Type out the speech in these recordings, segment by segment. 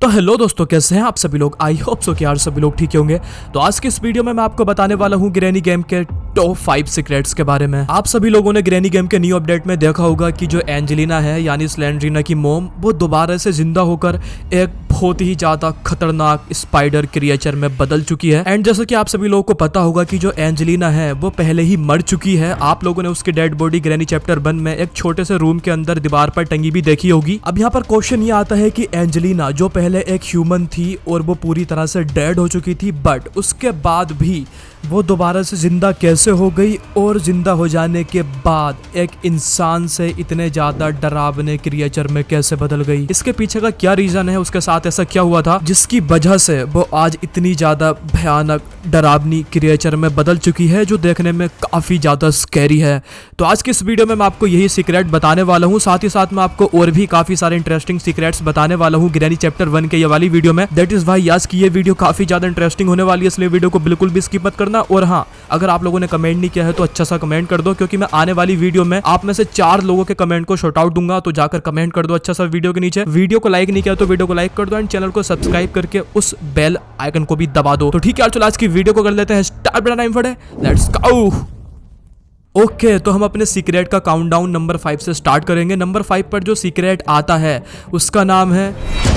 तो हेलो दोस्तों, कैसे हैं आप सभी लोग। आई होप सो कि यार सभी लोग ठीक होंगे। तो आज के इस वीडियो में मैं आपको बताने वाला हूं ग्रैनी गेम के टॉप 5 सीक्रेट्स के बारे में। आप सभी लोगों ने ग्रैनी गेम के न्यू अपडेट में देखा होगा कि जो एंजेलिना है यानी स्लेंड्रीना की मॉम, वो दोबारा से जिंदा होकर एक बहुत ही ज्यादा खतरनाक स्पाइडर क्रिएचर में बदल चुकी है। एंड जैसा कि आप सभी लोगों को पता होगा कि जो एंजेलिना है वो पहले ही मर चुकी है। आप लोगों ने उसकी डेड बॉडी ग्रैनी चैप्टर 1 में एक छोटे से रूम के अंदर दीवार पर टंगी भी देखी होगी। अब यहाँ पर क्वेश्चन ये आता है कि एंजेलिना जो पहले एक ह्यूमन थी और वो पूरी तरह से डेड हो चुकी थी, बट उसके बाद भी वो दोबारा से जिंदा कैसे हो गई, और जिंदा हो जाने के बाद एक इंसान से इतने ज्यादा डरावने क्रिएचर में कैसे बदल गई। इसके पीछे का क्या रीजन है, उसके साथ ऐसा क्या हुआ था जिसकी वजह से वो आज इतनी ज्यादा भयानक डरावनी क्रिएचर में बदल चुकी है, जो देखने में काफी ज्यादा स्कैरी है। तो आज के इस वीडियो में मैं आपको यही सीक्रेट बताने वाला हूँ। साथ ही साथ मैं आपको और भी काफी सारे इंटरेस्टिंग सीक्रेट्स बताने वाला हूँ ग्रैनी चैप्टर 1 के ये वाली वीडियो में। दैट इज वाई आज की ये वीडियो काफी ज्यादा इंटरेस्टिंग होने वाली है, इसलिए वीडियो को बिल्कुल भी स्किप मत करना। और हाँ, अगर आप लोगों ने कमेंट नहीं किया है तो अच्छा सा कमेंट कर दो, क्योंकि मैं आने वाली वीडियो में आप में से 4 लोगों के कमेंट को शॉर्ट आउट दूंगा। तो जाकर कमेंट कर दो अच्छा सा वीडियो के नीचे। वीडियो को लाइक नहीं किया तो वीडियो को लाइक कर दो एंड चैनल को सब्सक्राइब करके उस बेल आइकन को भी दबा दो। तो ठीक है यार, चलो आज की वीडियो को कर लेते हैं स्टार्ट। बड़ा टाइम फटे, लेट्स गो। ओके, तो हम अपने सीक्रेट का काउंटडाउन नंबर 5 से स्टार्ट करेंगे। नंबर 5 पर जो सीक्रेट आता है उसका नाम है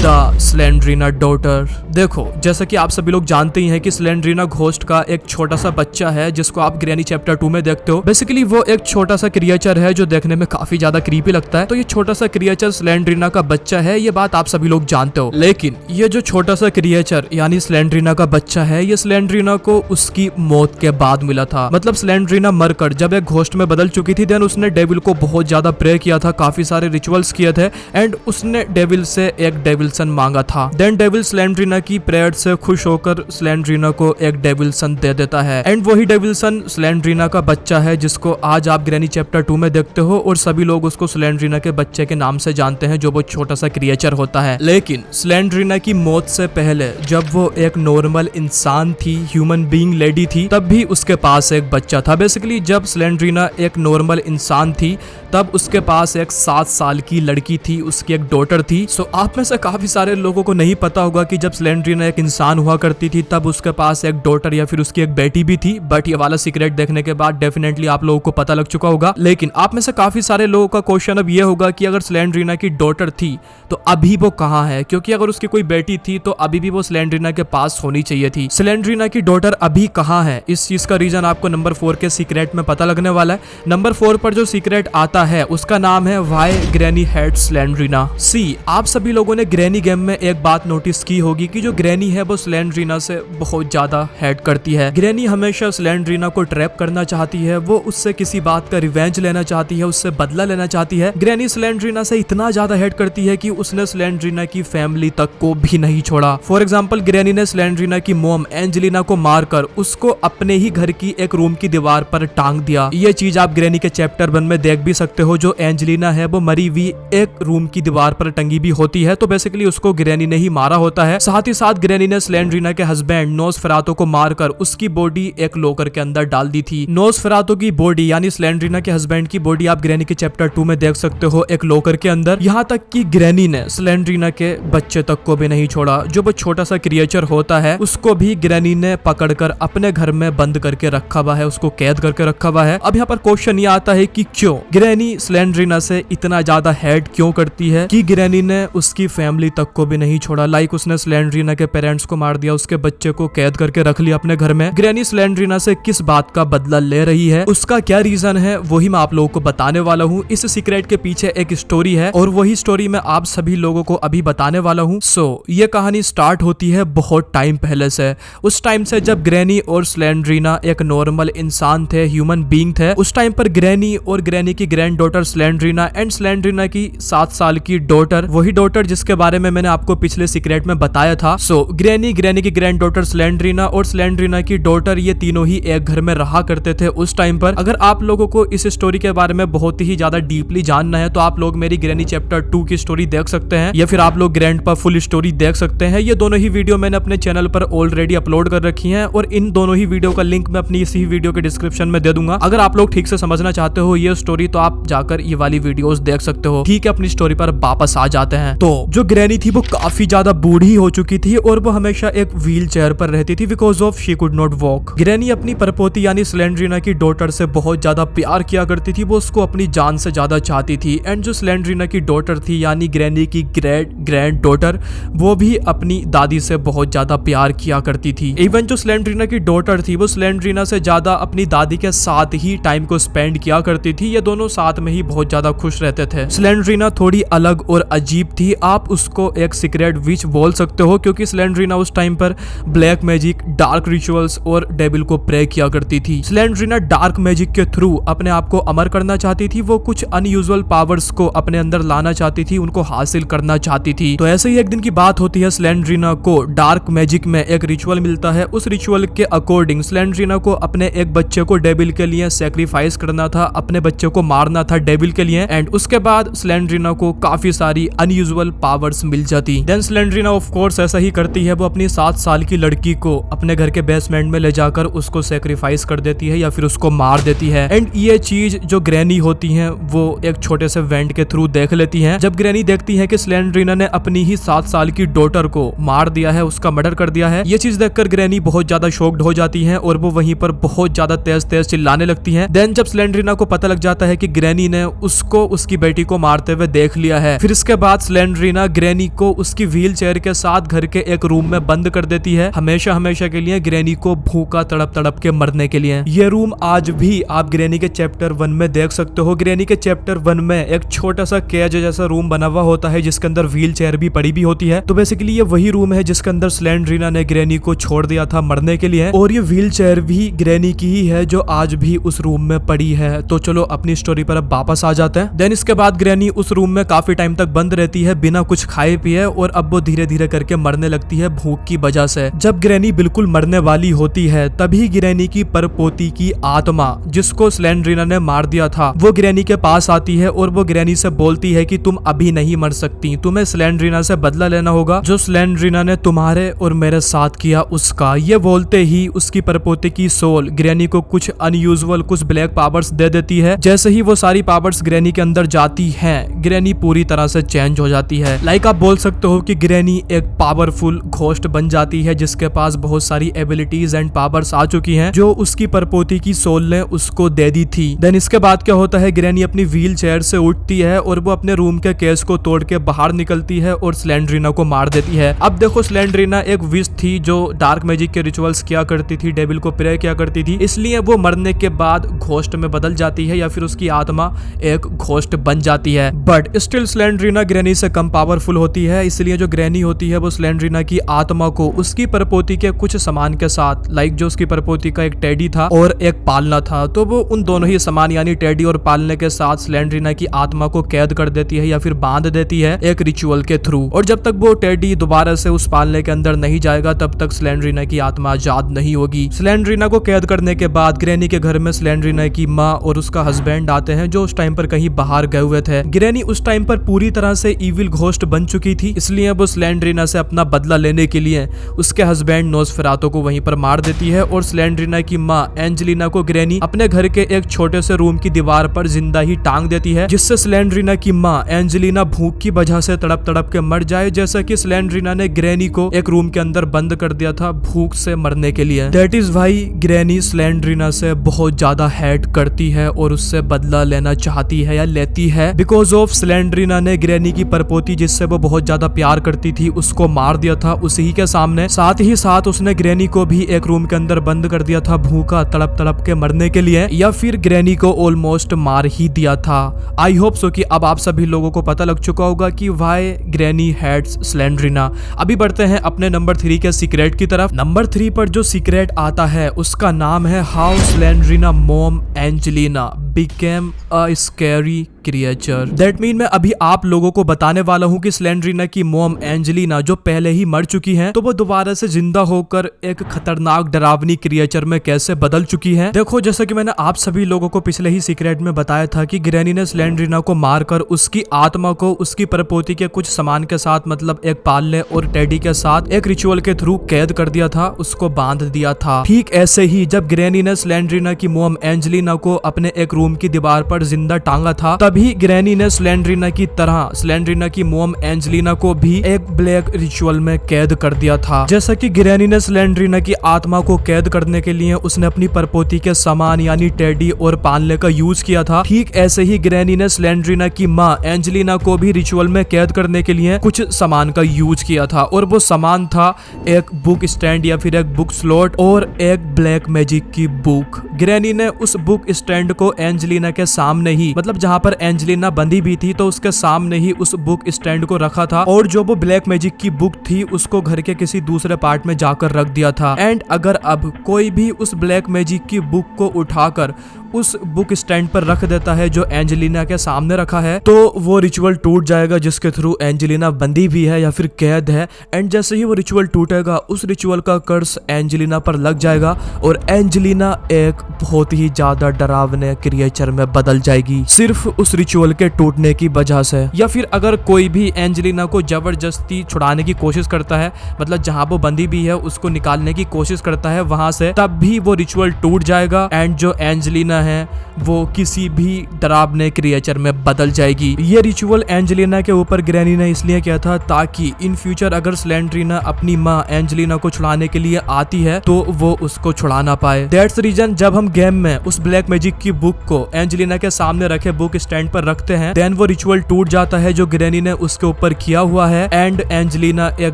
द स्लेंड्रीना डॉटर। देखो, जैसा कि आप सभी लोग जानते ही हैं कि स्लेंड्रीना घोस्ट का एक छोटा सा बच्चा है जिसको आप ग्रैनी चैप्टर 2 में देखते हो। बेसिकली वो एक छोटा सा क्रिएचर है जो देखने में काफी ज्यादा क्रीपी लगता है। तो ये छोटा सा क्रिएचर स्लेंड्रीना का बच्चा है, ये बात आप सभी लोग जानते हो। लेकिन ये जो छोटा सा क्रिएचर यानी स्लेंड्रीना का बच्चा है, ये स्लेंड्रीना को उसकी मौत के बाद मिला था। मतलब स्लेंड्रीना मरकर जब एक घोस्ट में बदल चुकी थी, देन उसने डेविल को बहुत ज्यादा प्रे किया था, काफी सारे रिचुअल्स किए थे एंड उसने डेविल से एक डेविल सन मांगा था। देन डेविल स्लेंड्रीना की प्रेयर से खुश होकर स्लेंड्रीना को एक डेविल सन दे देता है एंड वही डेविल सन स्लेंड्रीना का बच्चा है जिसको आज आप ग्रैनी चैप्टर 2 में देखते हो, और सभी लोग उसको स्लेंड्रीना के बच्चे के नाम से जानते हैं, जो वो छोटा सा क्रिएचर होता है। लेकिन स्लेंड्रीना की मौत से पहले जब वो एक नॉर्मल इंसान थी, ह्यूमन बीइंग लेडी थी, तब भी उसके पास एक बच्चा था। बेसिकली जब स्लेंड्रीना एक नॉर्मल इंसान थी तब उसके पास एक 7 साल की लड़की थी, उसकी एक डॉटर थी। सो आप में से काफी सारे लोगों को नहीं पता होगा कि जब स्लेंड्रीना एक इंसान हुआ करती थी तब उसके पास एक डॉटर या फिर उसकी एक बेटी भी थी। बट ये वाला सीक्रेट देखने के बाद डेफिनेटली आप लोगों को पता लग चुका होगा। लेकिन आप में से काफी सारे लोगों का क्वेश्चन अब ये होगा कि अगर स्लेंड्रीना की डॉटर थी तो अभी वो कहाँ है, क्योंकि अगर उसकी कोई बेटी थी तो अभी भी वो स्लेंड्रीना के पास होनी चाहिए थी। स्लेंड्रीना की डॉटर अभी कहाँ है, इस चीज का रीजन आपको नंबर 4 के सीक्रेट में पता लगने वाला है। नंबर 4 पर जो सीक्रेट आता है उसका नाम है व्हाई ग्रैनी हेट स्लेंड्रीना। सी, आप सभी लोगों ने ग्रैनी गेम में एक बात नोटिस की होगी कि जो ग्रैनी है वो स्लेंड्रीना से बहुत ज्यादा हेट करती है। ग्रैनी हमेशा स्लेंड्रीना को ट्रैप करना चाहती है, वो उससे किसी बात का रिवेंज लेना चाहती है, उससे बदला लेना चाहती है। ग्रैनी स्लेंड्रीना से इतना ज्यादा हेट करती है कि उसने स्लेंड्रीना की फैमिली तक को भी नहीं छोड़ा। फॉर एग्जाम्पल, ग्रैनी ने स्लेंड्रीना की मॉम एंजेलिना को मारकर उसको अपने ही घर की एक रूम की दीवार पर टांग दिया। ये चीज आप ग्रैनी के चैप्टर 1 में देख भी सकते हो। जो एंजेलिना है वो मरी हुई एक रूम की दीवार पर टंगी भी होती है, तो बेसिकली उसको ग्रैनी ने ही मारा होता है। साथ ही साथ ग्रैनी ने स्लेंड्रीना के हस्बैंड नोसफेरातो को मारकर उसकी बॉडी एक लॉकर के अंदर डाल दी थी। नोसफेरातो की बॉडी यानी स्लेंड्रीना के हस्बैंड की बॉडी आप ग्रैनी के चैप्टर 2 में देख सकते हो, एक लॉकर के अंदर। यहाँ तक कि ग्रैनी ने स्लेंड्रीना के बच्चे तक को भी नहीं छोड़ा। जो वो छोटा सा क्रिएचर होता है उसको भी ग्रैनी ने पकड़कर अपने घर में बंद करके रखा हुआ है, उसको कैद करके रखा हुआ है। अब यहाँ पर क्वेश्चन ये आता है कि क्यों ग्रैनी स्लेंड्रीना से इतना ज्यादा हेट क्यों करती है कि ग्रैनी ने उसकी फैमिली तक को भी नहीं छोड़ा। लाइक उसने स्लेंड्रीना के पेरेंट्स को मार दिया, उसके बच्चे को कैद करके रख लिया अपने घर में। ग्रैनी स्लेंड्रीना से किस बात का बदला ले रही है, उसका क्या रीजन है, वही मैं आप लोगों को बताने वाला हूँ। इस सीक्रेट के पीछे एक स्टोरी है और वही स्टोरी मैं आप सभी लोगों को अभी बताने वाला हूँ। सो ये कहानी स्टार्ट होती है बहुत टाइम पहले से। उस टाइम से जब ग्रैनी और स्लेंड्रीना एक नॉर्मल इंसान थे, ह्यूमन बीइंग थे। उस टाइम पर ग्रैनी और ग्रैनी की grand daughter Slendrina and Slendrina की 7 साल की डॉटर, वही डॉटर जिसके बारे में मैंने आपको पिछले सीक्रेट में बताया था। सो ग्रैनी, ग्रैनी की ग्रैंड डॉटर स्लेंड्रीना और स्लेंड्रीना की डॉटर, ये तीनों ही एक घर में रहा करते थे उस टाइम पर। अगर आप लोगों को इस स्टोरी के बारे में बहुत ही ज्यादा डीपली जानना है तो आप लोग मेरी ग्रैनी चैप्टर 2 की स्टोरी देख सकते सकते हैं या फिर आप लोग ग्रैंडपा फुल स्टोरी देख सकते हैं। ये दोनों ही वीडियो मैंने अपने चैनल पर ऑलरेडी अपलोड कर रखी हैं और इन दोनों ही वीडियो का लिंक मैं अपनी इसी वीडियो के डिस्क्रिप्शन में दे दूंगा। अगर आप लोग ठीक से समझना चाहते हो ये स्टोरी तो आप जाकर ये वाली वीडियोस देख सकते हो। ठीक है, अपनी स्टोरी पर वापस आ जाते हैं। तो जो ग्रैनी थी वो काफी ज्यादा बूढ़ी हो चुकी थी और वो हमेशा एक व्हील चेयर पर रहती थी because of she could not walk. Granny अपनी परपोती यानी स्लेंड्रीना की डॉटर से बहुत ज्यादा प्यार किया करती थी, वो उसको अपनी जान से ज्यादा चाहती थी। एंड जो स्लेंड्रीना की डॉटर थी यानी ग्रैनी की ग्रैंड डॉटर, वो भी अपनी दादी से बहुत ज्यादा प्यार किया करती थी। इवन जो स्लेंड्रीना की डॉटर थी वो स्लेंड्रीना से ज्यादा अपनी दादी के साथ ही टाइम को स्पेंड किया करती थी। ये दोनों साथ में ही बहुत ज्यादा खुश रहते थे। स्लेंड्रीना थोड़ी अलग और अजीब थी, आप उसको एक सीक्रेट विच बोल सकते हो क्योंकि स्लेंड्रीना उस टाइम पर ब्लैक मैजिक, डार्क रिचुअल्स और डेविल को प्रे किया करती थी। स्लेंड्रीना डार्क मैजिक के थ्रू अपने आप को अमर करना चाहती थी, वो कुछ अनयूजुअल पावर्स को अपने अंदर लाना चाहती थी, उनको हासिल करना चाहती थी। तो ऐसे ही एक दिन की बात होती है, स्लेंड्रीना को डार्क मैजिक में एक रिचुअल मिलता है। उस रिचुअल के अकॉर्डिंग स्लेंड्रीना को अपने एक बच्चे को डेविल के लिए सैक्रिफाइस करना था, अपने बच्चे को मारना था डेविल के लिए। एंड उसके बाद स्लेंड्रीना को काफी सारी अनयूजुअल पावर्स मिल जाती। देन स्लेंड्रीना ऑफ कोर्स ऐसा ही करती है, वो अपनी 7 साल की लड़की को अपने घर के बेसमेंट में ले जाकर उसको सैक्रिफाइस कर देती है या फिर उसको मार देती है। एंड ये चीज जो ग्रैनी होती है वो एक छोटे से वेंट के थ्रू देख लेती है। जब ग्रैनी देखती है कि स्लेंड्रीना ने अपनी ही 7 साल की डॉटर को मार दिया है, उसका मर्डर कर दिया है, ये चीज देखकर ग्रैनी बहुत ज्यादा शॉक्ड हो जाती है और वो वहीं पर बहुत ज्यादा तेज तेज चिल्लाने लगती है। देन जब स्लेंड्रीना को पता लग जाता है कि ग्रैनी ने उसको उसकी बेटी को मारते हुए देख लिया है, फिर इसके बाद स्लेंड्रीना ग्रैनी को उसकी व्हील चेयर के साथ घर के एक रूम में बंद कर देती है, हमेशा हमेशा के लिए ग्रैनी को भूखा तड़प तड़प के मरने के लिए। ये रूम आज भी आप ग्रैनी के चैप्टर 1 में देख सकते हो। ग्रैनी के चैप्टर 1 में एक छोटा सा केज जैसा रूम बना हुआ होता है जिसके अंदर व्हील चेयर भी पड़ी भी होती है। तो बेसिकली ये वही रूम है जिसके अंदर स्लेंड्रीना ने ग्रैनी को छोड़ दिया था मरने के लिए, और ये व्हील चेयर भी ग्रैनी की ही है जो आज भी उस रूम में पड़ी है। तो चलो अपनी स्टोरी पर अब वापस आ जाते हैं। देन इसके बाद ग्रैनी उस रूम में काफी टाइम तक बंद रहती है बिना कुछ खाए पिए, और अब वो धीरे धीरे करके मरने लगती है भूख की वजह से। जब ग्रैनी बिल्कुल मरने वाली होती है तभी ग्रैनी की परपोती की आत्मा जिसको स्लेंड्रीना ने मार दिया था वो ग्रैनी के पास आती है और वो ग्रैनी से बोलती है कि तुम अभी नहीं मर सकती, तुम्हें स्लेंड्रीना से बदला लेना होगा जो स्लेंड्रीना ने तुम्हारे और मेरे साथ किया उसका। ये बोलते ही उसकी परपोती की सोल ग्रैनी को कुछ अनयूजुअल, कुछ ब्लैक पावर्स दे देती है। जैसे ही वो सारी पावर्स ग्रैनी के अंदर जाती हैं, ग्रैनी पूरी तरह से चेंज हो जाती है। लाइक आप बोल सकते हो कि ग्रैनी एक पावरफुल घोस्ट बन जाती है जिसके पास बहुत सारी एबिलिटीज एंड पावर्स आ चुकी हैं जो उसकी परपोती की सोल ने उसको दे दी थी। देन इसके बाद क्या होता है, ग्रैनी अपनी व्हील चेयर से उठती है और वो अपने रूम के केस को तोड़ के बाहर निकलती है और स्लेंड्रीना को मार देती है। अब देखो स्लेंड्रीना एक विश थी जो डार्क मैजिक के रिचुअल्स किया करती थी, डेविल को प्रे किया करती थी, इसलिए वो मरने के बाद घोस्ट में बदल जाती है या फिर उसकी आत्मा एक घोस्ट बन जाती है। बट स्टिल स्लेंड्रीना ग्रैनी से कम पावरफुल होती है, इसलिए जो ग्रैनी होती है वो स्लेंड्रीना की आत्मा को उसकी परपोती के कुछ सामान के साथ, लाइक जो उसकी परपोती का एक टेडी था और एक पालना था, तो वो उन दोनों ही सामान यानी टेडी और पालने के साथ स्लेंड्रीना की आत्मा को कैद कर देती है या फिर बांध देती है एक रिचुअल के थ्रू। और जब तक वो टेडी दोबारा से उस पालने के अंदर नहीं जाएगा तब तक स्लेंड्रीना की आत्मा आजाद नहीं होगी। स्लेंड्रीना को कैद करने के बाद ग्रैनी के घर में स्लेंड्रीना की माँ और उसका हस्बैंड आते हैं जो उस टाइम पर कहीं बाहर गए हुए थे। ग्रैनी उस टाइम पर पूरी तरह से इविल घोस्ट बन चुकी थी, इसलिए वो स्लेंड्रीना से अपना बदला लेने के लिए उसके हस्बैंड नोस्फेरातो को वहीं पर मार देती है और स्लेंड्रीना की माँ एंजेलिना को ग्रैनी अपने घर के एक छोटे से रूम की दीवार पर जिंदा ही टांग देती है, जिससे स्लेंड्रीना की माँ एंजेलिना भूख की वजह से तड़प तड़प के मर जाए, जैसा कि स्लेंड्रीना ने ग्रैनी को एक रूम के अंदर बंद कर दिया था भूख से मरने के लिए। That is why granny Slendrina से बहुत ज्यादा हेट करती है और उससे बदला लेना चाहती है या लेती है, बिकॉज ऑफ स्लेंड्रीना ने ग्रैनी की परपोती जिससे वो बहुत ज्यादा प्यार करती थी उसको मार दिया था उसी के सामने। साथ ही साथ उसने ग्रैनी को भी एक रूम के अंदर बंद कर दिया था भूखा तड़प तड़प के मरने के लिए, या फिर ग्रैनी को ऑलमोस्ट मार ही दिया था। आई होप सो कि अब आप सभी लोगों को पता लग चुका होगा कि व्हाई ग्रैनी हेट्स स्लेंड्रीना। अभी बढ़ते हैं अपने नंबर 3 के सीक्रेट की तरफ। नंबर 3 पर जो सीक्रेट आता है उसका नाम है how Slendrina mom Angelina became a scary creature. That mean मैं अभी आप लोगों को बताने वाला हूँ कि स्लेंड्रीना की मॉम एंजेलिना जो पहले ही मर चुकी हैं, तो वो दोबारा से जिंदा होकर एक खतरनाक डरावनी क्रिएचर में कैसे बदल चुकी हैं। देखो, जैसा कि मैंने आप सभी लोगों को पिछले ही सीक्रेट में बताया था कि ग्रैनी ने स्लेंड्रीना को मारकर उसकी आत्मा को उसकी परपोती के कुछ सामान के साथ, मतलब एक पालने और टेडी के साथ एक रिचुअल के थ्रू कैद कर दिया था, उसको बांध दिया था। ठीक ऐसे ही जब ग्रैनी ने स्लेंड्रीना की मॉम एंजेलिना को अपने एक रूम की दीवार पर जिंदा टांगा था, तभी ग्रैनी ने स्लेंड्रीना की तरह स्लेंड्रीना की मॉम एंजेलिना को भी एक ब्लैक रिचुअल में कैद कर दिया था। जैसा कि ग्रैनी ने स्लेंड्रीना की आत्मा को कैद करने के लिए उसने अपनी परपोती के सामान यानी टेडी और पालने का यूज किया था, ठीक ऐसे ही ग्रैनी ने स्लेंड्रीना की माँ एंजेलिना को भी रिचुअल में कैद करने के लिए कुछ सामान का यूज किया था, और वो सामान था एक बुक स्टैंड या फिर एक बुक स्लॉट और एक ब्लैक मैजिक की बुक। ग्रैनी ने उस बुक स्टैंड को एंजेलिना के सामने ही, मतलब जहाँ पर एंजेलिना बंधी भी थी, तो उसके सामने ही उस बुक स्टैंड को रखा था, और जो वो ब्लैक मैजिक की बुक थी उसको घर के किसी दूसरे पार्ट में जाकर रख दिया था। एंड अगर अब कोई भी उस ब्लैक मैजिक की बुक को उठाकर उस बुक स्टैंड पर रख देता है जो एंजेलिना के सामने रखा है, तो वो रिचुअल टूट जाएगा जिसके थ्रू एंजेलिना बंदी भी है या फिर कैद है। एंड जैसे ही वो रिचुअल टूटेगा, उस रिचुअल का कर्स एंजेलिना पर लग जाएगा और एंजेलिना एक बहुत ही ज्यादा डरावने क्रिएचर में बदल जाएगी, सिर्फ उस रिचुअल के टूटने की वजह से। या फिर अगर कोई भी एंजेलिना को जबरदस्ती छुड़ाने की कोशिश करता है, मतलब जहां वो बंदी भी है उसको निकालने की कोशिश करता है वहां से, तब भी वो रिचुअल टूट जाएगा एंड जो एंजेलिना है वो किसी भी डरावने क्रिएचर में बदल जाएगी। ये रिचुअल एंजेलिना के ऊपर ग्रैनी ने इसलिए किया था ताकि इन फ्यूचर अगर स्लेंड्रीना अपनी माँ एंजेलिना को छुड़ाने के लिए आती है तो वो उसको छुड़ा ना पाए। दैट्स रीजन जब हम गेम में उस ब्लैक मैजिक की बुक को एंजेलिना के सामने रखे बुक स्टैंड पर रखते हैं, देन वो रिचुअल टूट जाता है जो ग्रैनी ने उसके ऊपर किया हुआ है, एंड एंजेलिना एक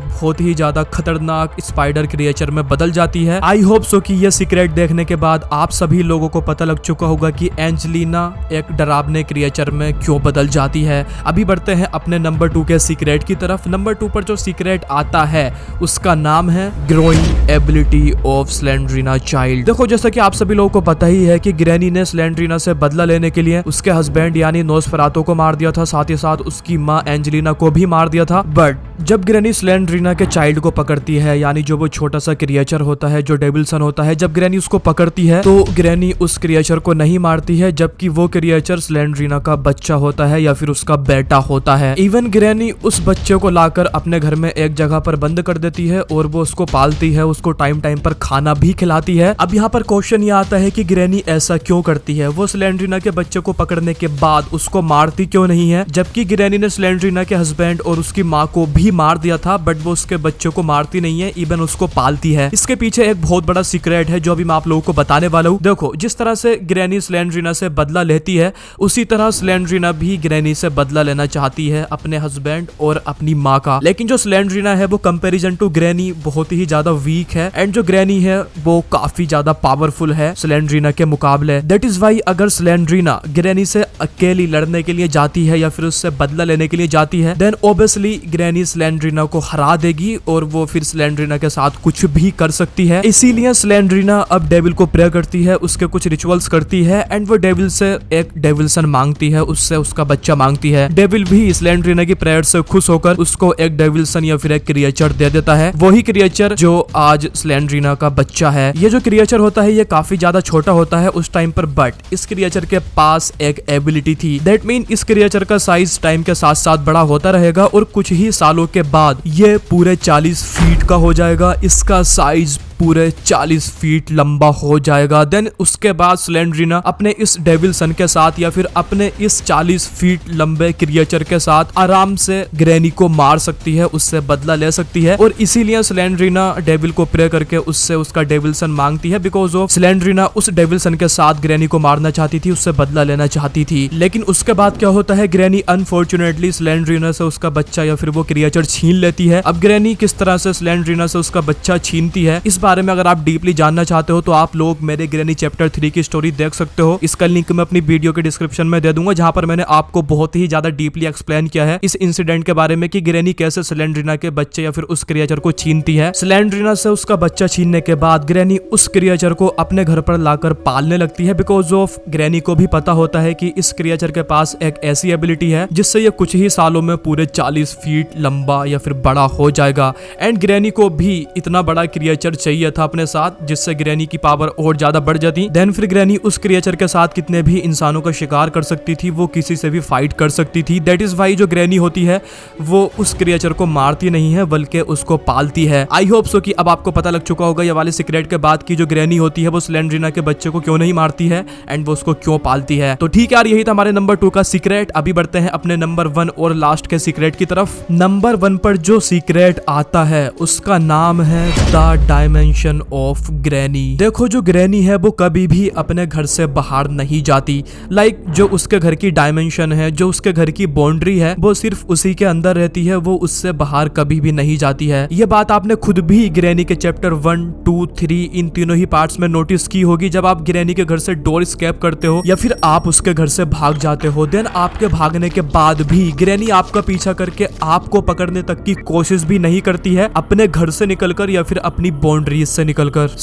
बहुत ही ज्यादा खतरनाक स्पाइडर क्रिएचर में बदल जाती है। आई होप सो कि ये सीक्रेट देखने के बाद आप सभी लोगों को पता लग चुका होगा कि एंजेलिना एक डरावने क्रिएचर में क्यों बदल जाती है। अभी बढ़ते हैं अपने नंबर 2 के सीक्रेट की तरफ। नंबर 2 पर जो सीक्रेट आता है उसका नाम है growing ability of Slendrina child. देखो, जैसा कि आप सभी लोगों को पता ही है कि ग्रैनी ने स्लेंड्रीना से बदला लेने के लिए उसके हस्बैंड यानी नोसफेरातु को मार दिया था, साथ ही साथ उसकी माँ एंजेलिना को भी मार दिया था। बट जब ग्रैनी स्लेंड्रीना के चाइल्ड को पकड़ती है, यानी जो वो छोटा सा क्रिएचर होता है जो डेविल सन होता है, जब ग्रैनी उसको पकड़ती है तो ग्रैनी उस क्रिएचर को नहीं मारती है, जबकि वो क्रिएचर स्लेंड्रीना का बच्चा होता है या फिर उसका बेटा होता है। इवन ग्रैनी उस बच्चे को लाकर अपने घर में एक जगह पर बंद कर देती है और वो उसको पालती है, उसको टाइम टाइम पर खाना भी खिलाती है। अब यहाँ पर क्वेश्चन ये आता है कि ग्रैनी ऐसा क्यों करती है? वो स्लेंड्रीना के बच्चे को पकड़ने के बाद उसको मारती क्यों नहीं है, जबकि ग्रैनी ने स्लेंड्रीना के हस्बैंड और उसकी माँ को भी मार दिया था, बट वो उसके बच्चे को मारती नहीं है, इवन उसको पालती है। इसके पीछे एक बहुत बड़ा सीक्रेट है जो अभी मैं आप लोगों को बताने वाला हूँ। देखो, जिस तरह से ग्रैनी स्लेंड्रीना से बदला लेती है, उसी तरह स्लेंड्रीना भी ग्रैनी से बदला लेना चाहती है अपने हस्बैंड और अपनी माँ का। लेकिन जो स्लेंड्रीना है वो कंपैरिजन टू ग्रैनी बहुत ही ज्यादा वीक है, एंड जो ग्रैनी है वो काफी ज्यादा पावरफुल है स्लेंड्रीना के मुकाबले। दैट इज वाई अगर स्लेंड्रीना ग्रैनी से अकेली लड़ने के लिए जाती है या फिर उससे बदला लेने के लिए जाती है, देन ऑब्वियसली ग्रैनी स्लेंड्रीना को हरा देगी और वो फिर स्लेंड्रीना के साथ कुछ भी कर सकती है। इसीलिए स्लेंड्रीना अब डेविल को प्रे करती है, उसके कुछ रिचुअल्स करती है, एंड वो डेविल से एक डेविल सन मांगती है, उससे उसका बच्चा मांगती है। डेविल भी स्लेंड्रीना की प्रेयर से खुश होकर उसको एक डेविल सन या फिर एक क्रिएचर दे देता है, वही क्रिएचर जो आज स्लेंड्रीना का बच्चा है। ये जो क्रिएचर होता है ये काफी ज्यादा छोटा होता है उस टाइम पर, बट इस क्रिएचर के पास एक एबिलिटी थी। दैट मीन इस क्रिएचर का साइज टाइम के साथ साथ बड़ा होता रहेगा और कुछ ही सालों के बाद ये पूरे 40 फीट का हो जाएगा। इसका साइज पूरे 40 फीट लंबा हो जाएगा। देन उसके बाद स्लेंड्रीना अपने इस डेविल सन के साथ या फिर अपने इस 40 फीट लंबे क्रिएचर के साथ आराम से ग्रैनी को मार सकती है, उससे बदला ले सकती है, और इसीलिए स्लेंड्रीना डेविल को प्रे करके उससे उसका डेविल सन मांगती है, बिकॉज ऑफ स्लेंड्रीना उस डेविल सन के साथ ग्रैनी को मारना चाहती थी, उससे बदला लेना चाहती थी। लेकिन उसके बाद क्या होता है, ग्रैनी अनफॉर्चुनेटली स्लेंड्रीना से उसका बच्चा या फिर वो क्रिएचर छीन लेती है। अब ग्रैनी किस तरह से स्लेंड्रीना से उसका बच्चा छीनती है, इस बारे में अगर आप डीपली जानना चाहते हो तो आप लोग मेरे ग्रैनी चैप्टर 3 की स्टोरी देख सकते हो। इसका लिंक मैं अपनी वीडियो के डिस्क्रिप्शन में दे दूंगा, जहां पर मैंने आपको बहुत ही ज्यादा डीपली एक्सप्लेन किया है इस इंसिडेंट के बारे में कि ग्रैनी कैसे स्लेंड्रीना के बच्चे या फिर उस क्रिएचर को छीनती है। स्लेंड्रीना से उसका बच्चा छीनने के बाद ग्रैनी उस क्रिएचर को अपने घर पर लाकर पालने लगती है, बिकॉज ऑफ ग्रैनी को भी पता होता है कि इस क्रिएचर के पास एक ऐसी एबिलिटी है जिससे ये कुछ ही सालों में पूरे 40 फीट लंबा या फिर बड़ा हो जाएगा। एंड ग्रैनी को भी इतना बड़ा क्रिएचर चाहिए था अपने साथ, जिससे ग्रैनी की पावर और ज्यादा बढ़ जाती। देन फिर ग्रैनी उस क्रिएचर के साथ कितने भी इंसानों का शिकार कर सकती थी, वो किसी से भी फाइट कर सकती थी। दैट इज वाई जो ग्रैनी होती है वो उस क्रिएचर को मारती नहीं है बल्कि उसको पालती है। आई होप सो कि अब आपको पता लग चुका होगा ये वाले सीक्रेट के बाद की जो ग्रैनी होती है वो स्लेंड्रीना के बच्चे को क्यों नहीं मारती है एंड वो उसको क्यों पालती है। तो ठीक है यार, यही था हमारे नंबर 2 का सीक्रेट। अभी बढ़ते हैं अपने नंबर 1 और लास्ट के सीक्रेट की तरफ। नंबर 1 पर जो सीक्रेट आता है उसका नाम है द डायमेंशन ऑफ ग्रैनी। देखो जो ग्रैनी है वो कभी भी अपने घर से बाहर नहीं जाती। लाइक जो उसके घर की डायमेंशन है, जो उसके घर की बाउंड्री है, वो सिर्फ उसी के अंदर रहती है, वो उससे बाहर कभी भी नहीं जाती है। ये बात आपने खुद भी ग्रैनी के चैप्टर 1, 2, 3 इन तीनों ही पार्ट्स में नोटिस की होगी। जब आप ग्रैनी के घर से डोर स्केप करते हो या फिर आप उसके घर से भाग जाते हो, देन आपके भागने के बाद भी ग्रैनी आपका पीछा करके आपको पकड़ने तक की कोशिश भी नहीं करती है, अपने घर से निकलकर या फिर अपनी बाउंड्रीज से निकलकर।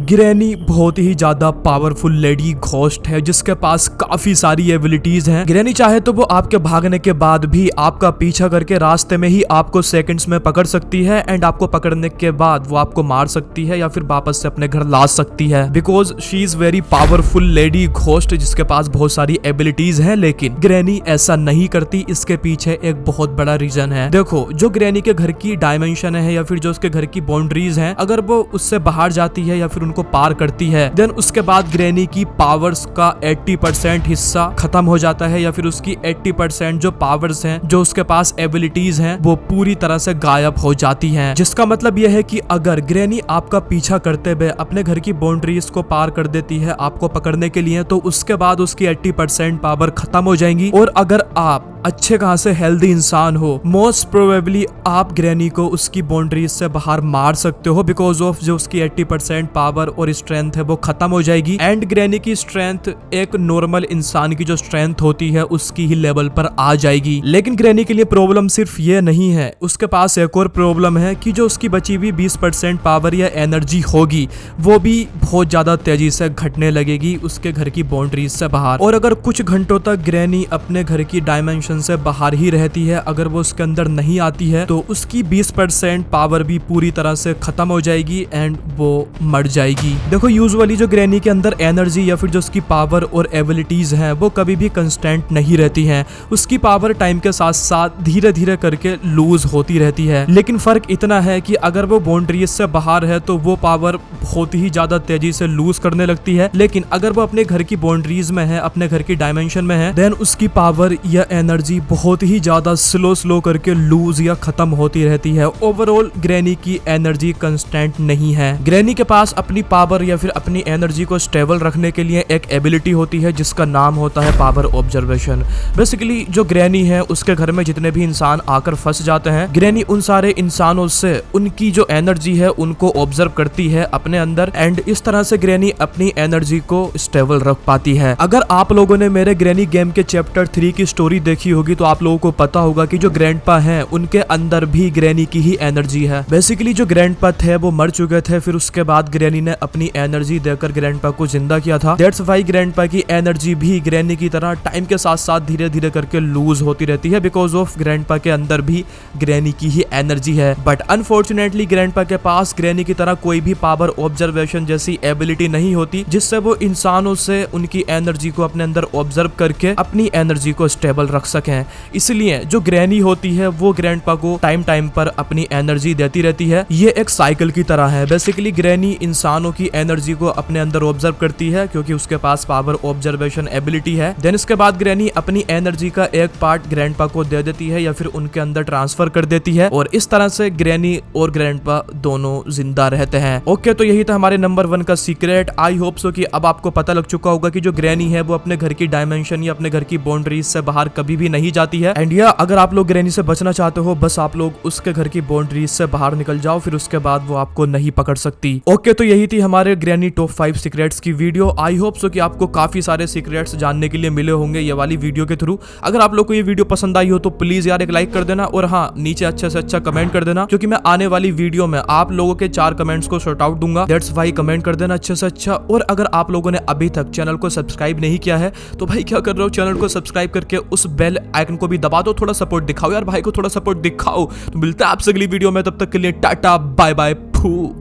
ग्रैनी बहुत ही ज्यादा पावरफुल लेडी घोस्ट है जिसके पास काफी सारी एबिलिटीज हैं। ग्रैनी चाहे तो वो आपके भागने के बाद भी आपका पीछा करके रास्ते में ही आपको सेकंड्स में पकड़ सकती है एंड आपको पकड़ने के बाद वो आपको मार सकती है या फिर वापस से अपने घर ला सकती है, because she is very powerful lady ghost जिसके पास बहुत सारी एबिलिटीज हैं। लेकिन ग्रैनी ऐसा नहीं करती, इसके पीछे एक बहुत बड़ा रीजन है। देखो जो ग्रैनी के घर की डायमेंशन है या फिर जो उसके घर की बाउंड्रीज हैं, अगर वो उससे बाहर जाती है या फिर उनको पार करती है, देन उसके बाद ग्रैनी की पावर्स का 80% हिस्सा खत्म हो जाता है या फिर उसकी 80% जो पावर्स हैं, जो उसके पास एबिलिटीज हैं, वो पूरी तरह से गायब हो जाती हैं। जिसका मतलब यह है कि अगर ग्रैनी आपका पीछा करते हुए अपने घर की बाउंड्रीज को पार कर देती है आपको पकड़ने के लिए, तो उसके बाद उसकी 80% पावर खत्म हो जाएंगी। और अगर आप अच्छे खासे हेल्दी इंसान हो, मोस्ट प्रोबेबली आप ग्रैनी को उसकी बाउंड्रीज से बाहर मार सकते हो, बिकॉज ऑफ जो उसकी 80% पावर और स्ट्रेंथ है वो खत्म हो जाएगी। एंड ग्रैनी की स्ट्रेंथ एक नॉर्मल इंसान की जो स्ट्रेंथ होती है उसकी ही लेवल पर आ जाएगी। लेकिन ग्रैनी के लिए प्रॉब्लम सिर्फ ये नहीं है, उसके पास एक और प्रॉब्लम है कि जो उसकी बची हुई 20% पावर या एनर्जी होगी वो भी बहुत ज्यादा तेजी से घटने लगेगी उसके घर की बाउंड्रीज से बाहर। और अगर कुछ घंटों तक ग्रैनी अपने घर की डायमेंशन से बाहर ही रहती है, अगर वो उसके अंदर नहीं आती है, तो उसकी 20% पावर भी पूरी तरह से खत्म हो जाएगी एंड वो मर जाएगी। देखो यूजुअली जो ग्रैनी के अंदर एनर्जी या फिर जो उसकी पावर और एबिलिटीज हैं वो कभी भी कंस्टेंट नहीं रहती हैं। उसकी पावर टाइम के साथ साथ धीरे धीरे करके लूज होती रहती है। लेकिन फर्क इतना है कि अगर वो बाउंड्रीज से बाहर है तो वो पावर बहुत ही ज्यादा तेजी से लूज करने लगती है। लेकिन अगर वो अपने घर की बाउंड्रीज में है, अपने घर की डायमेंशन में है, देन उसकी पावर या एनर्जी बहुत ही ज्यादा स्लो करके लूज या खत्म होती रहती है। ओवरऑल ग्रैनी की एनर्जी कंस्टेंट नहीं है। ग्रैनी के पास अपनी पावर या फिर अपनी एनर्जी को स्टेबल रखने के लिए एक एबिलिटी होती है जिसका नाम होता है पावर ऑब्जर्वेशन। बेसिकली जो ग्रैनी है उसके घर में जितने भी इंसान आकर फंस जाते हैं, ग्रैनी उन सारे इंसानों से उनकी जो एनर्जी है उनको ऑब्जर्व करती है अपने अंदर एंड इस तरह से ग्रैनी अपनी एनर्जी को स्टेबल रख पाती है। अगर आप लोगों ने मेरे ग्रैनी गेम के चैप्टर 3 की स्टोरी देखी होगी तो आप लोगों को पता होगा कि जो ग्रैंडपा हैं उनके अंदर भी ग्रैनी की ही एनर्जी है। बेसिकली जो ग्रैंडपा थे वो मर चुके थे, फिर उसके बाद ग्रैनी ने अपनी एनर्जी देकर ग्रैंडपा को जिंदा किया था। दैट्स व्हाई ग्रैंडपा की एनर्जी भी ग्रैनी की तरह टाइम के साथ साथ धीरे धीरे करके लूज होती रहती है, बिकॉज ऑफ ग्रैंडपा के अंदर भी ग्रैनी की ही एनर्जी है। बट अनफॉर्चुनेटली ग्रैंडपा के पास ग्रैनी की तरह कोई भी पावर ऑब्जर्वेशन जैसी एबिलिटी नहीं होती जिससे वो इंसानों से उनकी एनर्जी को अपने अंदर ऑब्जर्व करके अपनी एनर्जी को स्टेबल रख सकें। इसलिए जो ग्रैनी होती है वो ग्रैंडपा को टाइम पर अपनी एनर्जी देती रहती है। ये एक साइकिल की तरह है। बेसिकली ग्रैनी इंसान इंसानों की एनर्जी को अपने अंदर ऑब्जर्व करती है क्योंकि उसके पास पावर ऑब्जर्वेशन एबिलिटी है। देन इसके बाद ग्रैनी अपनी एनर्जी का एक पार्ट ग्रैंडपा को दे देती है या फिर उनके अंदर ट्रांसफर कर देती है और इस तरह से ग्रैनी और ग्रैंडपा दोनों जिंदा रहते हैं। ओके, तो यही था हमारे नंबर 1 का सीक्रेट। आई होप सो कि अब आपको पता लग चुका होगा कि जो ग्रैनी है वो अपने घर की डायमेंशन या अपने घर की बाउंड्रीज से बाहर कभी भी नहीं जाती है। एंड या अगर आप लोग ग्रैनी से बचना चाहते हो, बस आप लोग उसके घर की बाउंड्रीज से बाहर निकल जाओ, फिर उसके बाद वो आपको नहीं पकड़ सकती। ओके, तो यही थी हमारे ग्रैनी टॉप 5 सीक्रेट्स की वीडियो। आई होप सो कि आपको काफी सारे सीक्रेट्स जानने के लिए मिले होंगे ये वाली वीडियो के थ्रू। अगर आप लोग को ये वीडियो पसंद आई हो तो प्लीज यार एक लाइक कर देना और हाँ, नीचे अच्छे से अच्छा कमेंट कर देना क्योंकि मैं आने वाली वीडियो में आप लोगों के 4 कमेंट्स को शॉर्ट आउट दूंगा। दैट्स वाई कमेंट कर देना अच्छे से अच्छा। और अगर आप लोगों ने अभी तक चैनल को सब्सक्राइब नहीं किया है तो भाई क्या कर रहे हो, चैनल को सब्सक्राइब करके उस बेल आइकन को भी दबा दो। थोड़ा सपोर्ट दिखाओ यार, भाई को थोड़ा सपोर्ट दिखाओ। तो मिलता है आपसे अगली वीडियो में, तब तक के लिए टाटा बाय बाय फू।